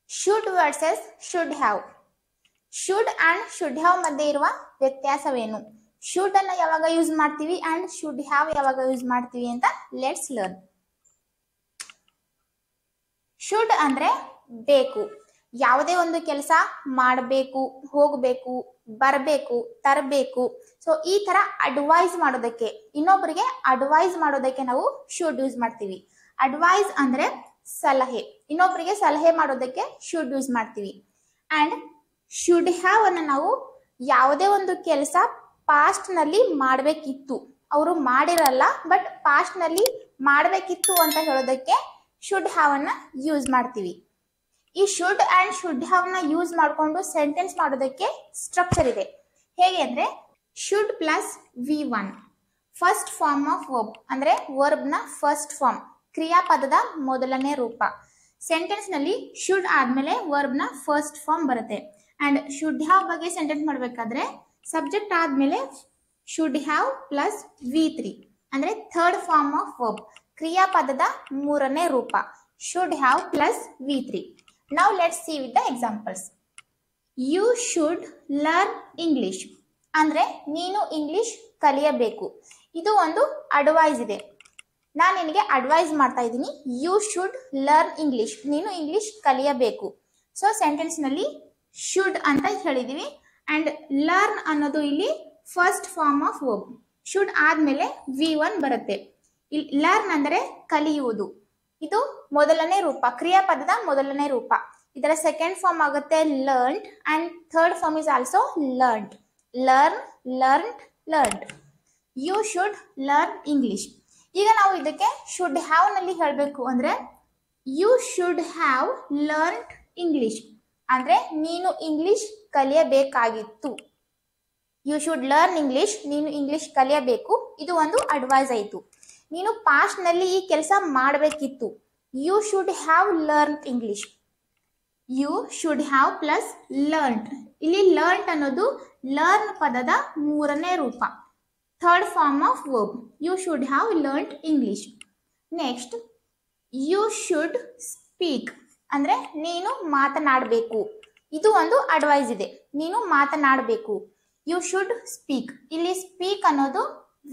Should versus should have. Should and should have ಮಧ್ಯೆ ಇರುವ ವ್ಯತ್ಯಾಸವೇನು? ಶುಡ್ ಅನ್ನ ಯಾವಾಗ ಯೂಸ್ ಮಾಡ್ತೀವಿ ಅಂಡ್ ಶುಡ್ ಹ್ಯಾವ್ ಯಾವಾಗ ಯೂಸ್ ಮಾಡ್ತೀವಿ ಅಂತ ಲೆಟ್ಸ್ ಲರ್ನ್. ಶುಡ್ ಅಂದ್ರೆ ಬೇಕು, ಯಾವುದೇ ಒಂದು ಕೆಲಸ ಮಾಡಬೇಕು, ಹೋಗಬೇಕು, ಬರಬೇಕು, ತರಬೇಕು. ಸೊ ಈ ತರ ಅಡ್ವೈಸ್ ಮಾಡೋದಕ್ಕೆ, ಇನ್ನೊಬ್ಬರಿಗೆ ಅಡ್ವೈಸ್ ಮಾಡೋದಕ್ಕೆ ನಾವು ಶುಡ್ ಯೂಸ್ ಮಾಡ್ತೀವಿ. ಅಡ್ವೈಸ್ ಅಂದ್ರೆ ಸಲಹೆ, ಇನ್ನೊಬ್ಬರಿಗೆ ಸಲಹೆ ಮಾಡೋದಕ್ಕೆ ಶುಡ್ ಯೂಸ್ ಮಾಡ್ತೀವಿ. ಅಂಡ್ ಶುಡ್ ಹ್ಯಾವ್ ಅನ್ನ ನಾವು ಯಾವುದೇ ಒಂದು ಕೆಲಸ ಪಾಸ್ಟ್ ನಲ್ಲಿ ಮಾಡಬೇಕಿತ್ತು, ಅವರು ಮಾಡಿರಲ್ಲ ಬಟ್ ಪಾಸ್ಟ್ ನಲ್ಲಿ ಮಾಡಬೇಕಿತ್ತು ಅಂತ ಹೇಳೋದಕ್ಕೆ ಶುಡ್ ಹ್ಯಾವ್ ಅನ್ನ ಯೂಸ್ ಮಾಡ್ತೀವಿ. ಈ ಶುಡ್ ಅಂಡ್ ಶುಡ್ ಹ್ಯಾವ್ ನ ಯೂಸ್ ಮಾಡಿಕೊಂಡು ಸೆಂಟೆನ್ಸ್ ಮಾಡೋದಕ್ಕೆ ಸ್ಟ್ರಕ್ಚರ್ ಇದೆ. ಹೇಗೆ ಅಂದ್ರೆ should plus V1 first form of verb, ಅಂದ್ರೆ ವರ್ಬ್ ನ ಫಸ್ಟ್ ಫಾರ್ಮ್, ಕ್ರಿಯಾಪದದ ಮೊದಲನೇ ರೂಪ. ಸೆಂಟೆನ್ಸ್ ನಲ್ಲಿ ಶುಡ್ ಆದ್ಮೇಲೆ ವರ್ಬ್ ನ ಫಸ್ಟ್ ಫಾರ್ಮ್ ಬರುತ್ತೆ. ಅಂಡ್ ಶುಡ್ ಹ್ಯಾವ್ ಬಗ್ಗೆ ಸೆಂಟೆನ್ಸ್ ಮಾಡ್ಬೇಕಾದ್ರೆ ಸಬ್ಜೆಕ್ಟ್ ಆದ್ಮೇಲೆ ಶುಡ್ ಹ್ಯಾವ್ ಪ್ಲಸ್ V3 ಅಂದ್ರೆ ಥರ್ಡ್ ಫಾರ್ಮ್ ಆಫ್ ವರ್ಬ್, ಕ್ರಿಯಾಪದದ ಮೂರನೇ ರೂಪ. Should have plus V3. Now let's see with the examples. You should learn English ಅಂದ್ರೆ ನೀನು ಇಂಗ್ಲಿಷ್ ಕಲಿಯಬೇಕು. ಇದು ಒಂದು ಅಡ್ವೈಸ್ ಇದೆ. ನಾನು ನಿನಗೆ ಅಡ್ವೈಸ್ ಮಾಡ್ತಾ ಇದ್ದೀನಿ, ಯು ಶುಡ್ ಲರ್ನ್ ಇಂಗ್ಲಿಷ್, ನೀನು ಇಂಗ್ಲಿಷ್ ಕಲಿಯಬೇಕು. ಸೊ ಸೆಂಟೆನ್ಸ್ ನಲ್ಲಿ ಶುಡ್ ಅಂತ ಹೇಳಿದೀವಿ. ಅಂಡ್ ಲರ್ನ್ ಅನ್ನೋದು ಇಲ್ಲಿ first form of verb. Should ಆದ್ಮೇಲೆ V1 ಬರುತ್ತೆ. ಇಲ್ಲಿ ಲರ್ನ್ ಅಂದ್ರೆ ಕಲಿಯುವುದು, ಇದು ಮೊದಲನೇ ರೂಪ, ಕ್ರಿಯಾಪದದ ಮೊದಲನೇ ರೂಪ. ಇದರ ಸೆಕೆಂಡ್ ಫಾರ್ಮ್ ಆಗುತ್ತೆ learned and third form is also learned. Learn, learned, learned. You should learn English. ಈಗ ನಾವು ಇದಕ್ಕೆ ಶುಡ್ ಹ್ಯಾವ್ ನಲ್ಲಿ ಹೇಳಬೇಕು ಅಂದ್ರೆ you should have learned English ಅಂದ್ರೆ ನೀನು ಇಂಗ್ಲಿಷ್ ಕಲಿಯಬೇಕಾಗಿತ್ತು. ಯು ಶುಡ್ ಲರ್ನ್ ಇಂಗ್ಲಿಷ್, ನೀನು ಇಂಗ್ಲಿಷ್ ಕಲಿಯಬೇಕು. ಇದು ಒಂದು ಅಡ್ವೈಸ್ ಆಯಿತು. ನೀನು ಪಾಸ್ಟ್ ನಲ್ಲಿ ಈ ಕೆಲಸ ಮಾಡಬೇಕಿತ್ತು, you should have learn English. You should have plus learned. ಇಲ್ಲಿ ಲರ್ನ್ ಅನ್ನೋದು ಲರ್ನ್ ಪದದ ಮೂರನೇ ರೂಪ, third form of verb. You should have learned English. Next you should speak ಅಂದ್ರೆ ನೀನು ಮಾತನಾಡಬೇಕು. ಇದು ಒಂದು ಅಡ್ವೈಸ್ ಇದೆ, ನೀನು ಮಾತನಾಡಬೇಕು. You should speak. ಇಲ್ಲಿ ಸ್ಪೀಕ್ ಅನ್ನೋದು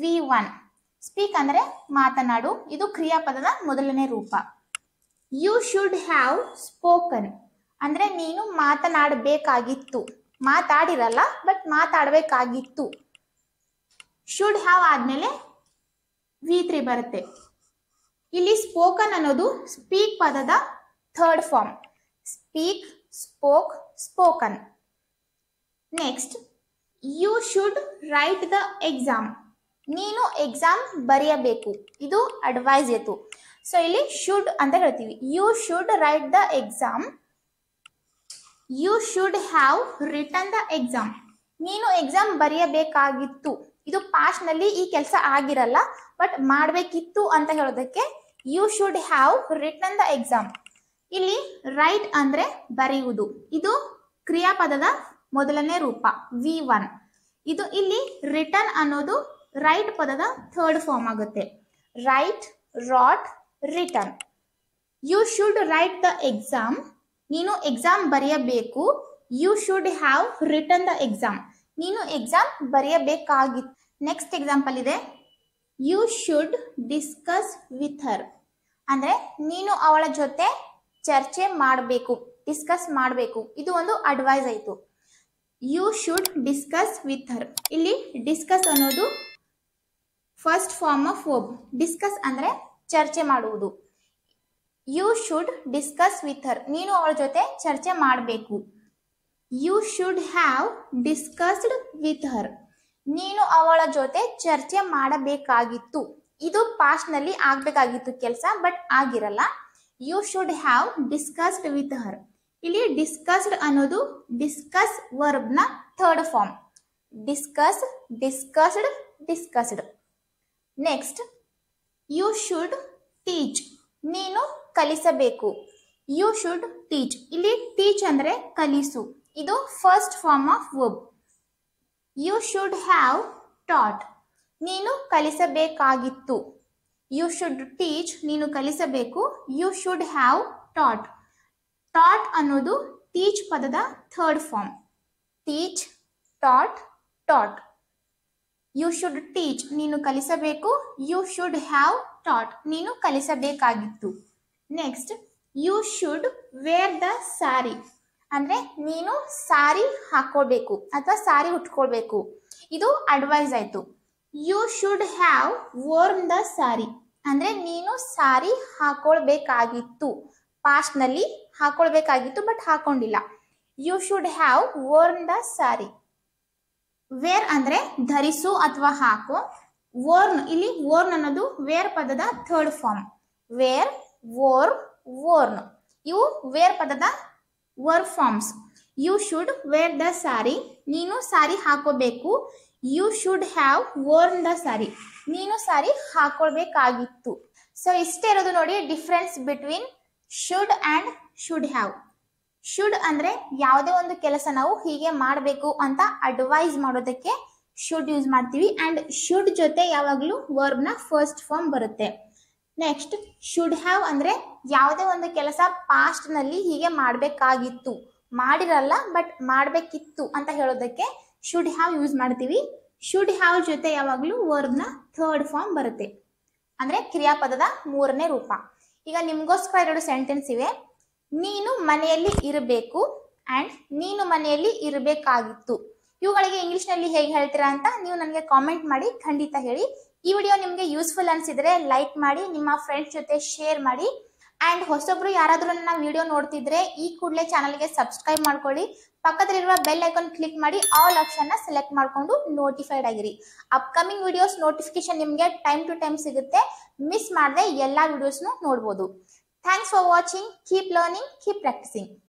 V1. ಸ್ಪೀಕ್ ಅಂದ್ರೆ ಮಾತನಾಡು, ಇದು ಕ್ರಿಯಾಪದದ ಮೊದಲನೇ ರೂಪ. ಯು ಶುಡ್ ಹ್ಯಾವ್ ಸ್ಪೋಕನ್ ಅಂದ್ರೆ ನೀನು ಮಾತನಾಡಬೇಕಾಗಿತ್ತು, ಮಾತಾಡಿರಲ್ಲ ಬಟ್ ಮಾತಾಡಬೇಕಾಗಿತ್ತು. ಶುಡ್ ಹ್ಯಾವ್ ಆದ್ಮೇಲೆ V3 ಬರುತ್ತೆ. ಇಲ್ಲಿ ಸ್ಪೋಕನ್ ಅನ್ನೋದು ಸ್ಪೀಕ್ ಪದದ third form. Speak, spoke, spoken. Next you should write the exam. ನೀನು ಎಕ್ಸಾಮ್ ಬರೆಯಬೇಕು, ಇದು ಅಡ್ವೈಸ್ ಇತ್ತು. ಸೊ ಇಲ್ಲಿ ಶುಡ್ ಅಂತ ಹೇಳ್ತೀವಿ. You should write the exam. You should have written the exam. ನೀನು ಎಕ್ಸಾಮ್ ಬರೆಯಬೇಕಾಗಿತ್ತು, ಇದು ಪಾಸ್ಟ್ ನಲ್ಲಿ ಈ ಕೆಲಸ ಆಗಿರಲ್ಲ ಬಟ್ ಮಾಡಬೇಕಿತ್ತು ಅಂತ ಹೇಳೋದಕ್ಕೆ you should have written the exam. ಇಲ್ಲಿ ರೈಟ್ ಅಂದ್ರೆ ಬರೆಯುವುದು, ಇದು ಕ್ರಿಯಾಪದದ ಮೊದಲನೇ ರೂಪ V1. ಇದು ಇಲ್ಲಿ ರಿಟರ್ನ್ ಅನ್ನೋದು ರೈಟ್ ಪದದ ಥರ್ಡ್ ಫಾರ್ಮ್ ಆಗುತ್ತೆ. Write, wrote, written. You should write the exam. ನೀನು ಎಕ್ಸಾಮ್ ಬರೆಯಬೇಕು. You should have written the exam. ನೀನು ಎಕ್ಸಾಮ್ ಬರೆಯಬೇಕಾಗಿತ್ತು. ನೆಕ್ಸ್ಟ್ ಎಕ್ಸಾಂಪಲ್ ಇದೆ you should discuss with her ಅಂದ್ರೆ ನೀನು ಅವಳ ಜೊತೆ ಚರ್ಚೆ ಮಾಡಬೇಕು, ಡಿಸ್ಕಸ್ ಮಾಡಬೇಕು. ಇದು ಒಂದು ಅಡ್ವೈಸ್ ಆಯಿತು. You should discuss with her. ಇಲ್ಲಿ ಡಿಸ್ಕಸ್ ಅನ್ನೋದು first form of verb. Discuss ಅಂದ್ರೆ ಚರ್ಚೆ ಮಾಡುವುದು. You should discuss with her, ನೀನು ಅವಳ ಜೊತೆ ಚರ್ಚೆ ಮಾಡಬೇಕು. You should have discussed with her. ನೀನು ಅವಳ ಜೊತೆ ಚರ್ಚೆ ಮಾಡಬೇಕಾಗಿತ್ತು, ಇದು ಪಾಸ್ಟ್ ನಲ್ಲಿ ಆಗ್ಬೇಕಾಗಿತ್ತು ಕೆಲಸ ಬಟ್ ಆಗಿರಲ್ಲ. You should have discussed with her. ಇಲ್ಲಿ ಡಿಸ್ಕಸ್ಡ್ ಅನ್ನೋದು ಡಿಸ್ಕಸ್ ವರ್ಬ್ ನ third form. Discuss, discussed, discussed. Next you should teach. ನೀನು ಕಲಿಸಬೇಕು. You should teach. ಇಲ್ಲಿ ಟೀಚ್ ಅಂದ್ರೆ ಕಲಿಸು, ಇದು first form of verb. You should have taught. ನೀನು ಕಲಿಸಬೇಕಾಗಿತ್ತು. ಯು ಶುಡ್ ಟೀಚ್, ನೀನು ಕಲಿಸಬೇಕು. You should have taught. Taught ಅನ್ನೋದು ಟೀಚ್ ಪದದ third form. Teach, taught, taught. You should teach, ನೀನು ಕಲಿಸಬೇಕು. ಯು ಶುಡ್ ಹ್ಯಾವ್ ಟಾಟ್, ನೀನು ಕಲಿಸಬೇಕಾಗಿತ್ತು. Next, you should wear the sari, ಅಂದ್ರೆ ನೀನು ಸಾರಿ ಹಾಕೊಳ್ಬೇಕು ಅಥವಾ ಸಾರಿ ಉಟ್ಕೊಳ್ಬೇಕು. ಇದು ಅಡ್ವೈಸ್ ಆಯ್ತು. You should have worn the sari, ಅಂದ್ರೆ ನೀನು ಸಾರಿ ಹಾಕೊಳ್ಬೇಕಾಗಿತ್ತು. ಪಾಸ್ಟ್ ನಲ್ಲಿ ಹಾಕೊಳ್ಬೇಕಾಗಿತ್ತು ಬಟ್ ಹಾಕೊಂಡಿಲ್ಲ. You should have worn the sari. Wear ಅಂದ್ರೆ ಧರಿಸು ಅಥವಾ ಹಾಕು. ವೋರ್ನ್, ಇಲ್ಲಿ ವೋರ್ನ್ ಅನ್ನೋದು ವೇರ್ ಪದದ third form. Wear, wore, worn ಇವು ವೇರ್ ಪದದ verb forms. You should wear the sari, ನೀನು ಸಾರಿ ಹಾಕೋಬೇಕು. You should have worn the sari, ನೀನು ಸಾರಿ ಹಾಕೊಳ್ಬೇಕಾಗಿತ್ತು. ಸೊ ಇಷ್ಟೇ ಇರೋದು ನೋಡಿ difference between should and should have. Should ಅಂದ್ರೆ ಯಾವುದೇ ಒಂದು ಕೆಲಸ ನಾವು ಹೀಗೆ ಮಾಡಬೇಕು ಅಂತ ಅಡ್ವೈಸ್ ಮಾಡೋದಕ್ಕೆ ಶುಡ್ ಯೂಸ್ ಮಾಡ್ತೀವಿ. ಅಂಡ್ ಶುಡ್ ಜೊತೆ ಯಾವಾಗಲೂ ವರ್ಬ್ ನ ಫಸ್ಟ್ ಫಾರ್ಮ್ ಬರುತ್ತೆ. ನೆಕ್ಸ್ಟ್, ಶುಡ್ ಹ್ಯಾವ್ ಅಂದ್ರೆ ಯಾವುದೇ ಒಂದು ಕೆಲಸ ಪಾಸ್ಟ್ ನಲ್ಲಿ ಹೀಗೆ ಮಾಡಬೇಕಾಗಿತ್ತು, ಮಾಡಿರಲ್ಲ ಬಟ್ ಮಾಡಬೇಕಿತ್ತು ಅಂತ ಹೇಳೋದಕ್ಕೆ ಶುಡ್ ಹ್ಯಾವ್ ಯೂಸ್ ಮಾಡ್ತೀವಿ. ಶುಡ್ ಹ್ಯಾವ್ ಜೊತೆ ಯಾವಾಗಲೂ ವರ್ಬ್ ನ ಥರ್ಡ್ ಫಾರ್ಮ್ ಬರುತ್ತೆ, ಅಂದ್ರೆ ಕ್ರಿಯಾಪದದ ಮೂರನೇ ರೂಪ. ಈಗ ನಿಮ್ಗೋಸ್ಕರ ಎರಡು ಸೆಂಟೆನ್ಸ್ ಇವೆ. ನೀನು ಮನೆಯಲ್ಲಿ ಇರಬೇಕು ಅಂಡ್ ನೀನು ಮನೆಯಲ್ಲಿ ಇರಬೇಕಾಗಿತ್ತು. ಇವುಗಳಿಗೆ ಇಂಗ್ಲಿಷ್ ನಲ್ಲಿ ಹೇಗೆ ಹೇಳ್ತೀರಾ ಅಂತ ನೀವು ನನಗೆ ಕಾಮೆಂಟ್ ಮಾಡಿ ಖಂಡಿತ ಹೇಳಿ. ಈ ವಿಡಿಯೋ ನಿಮಗೆ ಯೂಸ್ಫುಲ್ ಅನ್ಸಿದ್ರೆ ಲೈಕ್ ಮಾಡಿ, ನಿಮ್ಮ ಫ್ರೆಂಡ್ಸ್ ಜೊತೆ ಶೇರ್ ಮಾಡಿ. ಅಂಡ್ ಹೊಸೊಬ್ರು ಯಾರಾದ್ರೂ ನನ್ನ ವಿಡಿಯೋ ನೋಡ್ತಿದ್ರೆ ಈ ಕೂಡಲೇ ಚಾನಲ್ಗೆ ಸಬ್ಸ್ಕ್ರೈಬ್ ಮಾಡ್ಕೊಳ್ಳಿ. ಪಕ್ಕದಲ್ಲಿರುವ ಬೆಲ್ ಐಕಾನ್ ಕ್ಲಿಕ್ ಮಾಡಿ ಆಲ್ ಆಪ್ಷನ್ ನ ಸೆಲೆಕ್ಟ್ ಮಾಡ್ಕೊಂಡು ನೋಟಿಫೈಡ್ ಆಗಿರಿ. ಅಪ್ಕಮಿಂಗ್ ವಿಡಿಯೋಸ್ ನೋಟಿಫಿಕೇಶನ್ ನಿಮಗೆ ಟೈಮ್ ಟು ಟೈಮ್ ಸಿಗುತ್ತೆ. ಮಿಸ್ ಮಾಡದೆ ಎಲ್ಲಾ ವಿಡಿಯೋಸ್ನು ನೋಡ್ಬೋದು. Thanks for watching. Keep learning, keep practicing.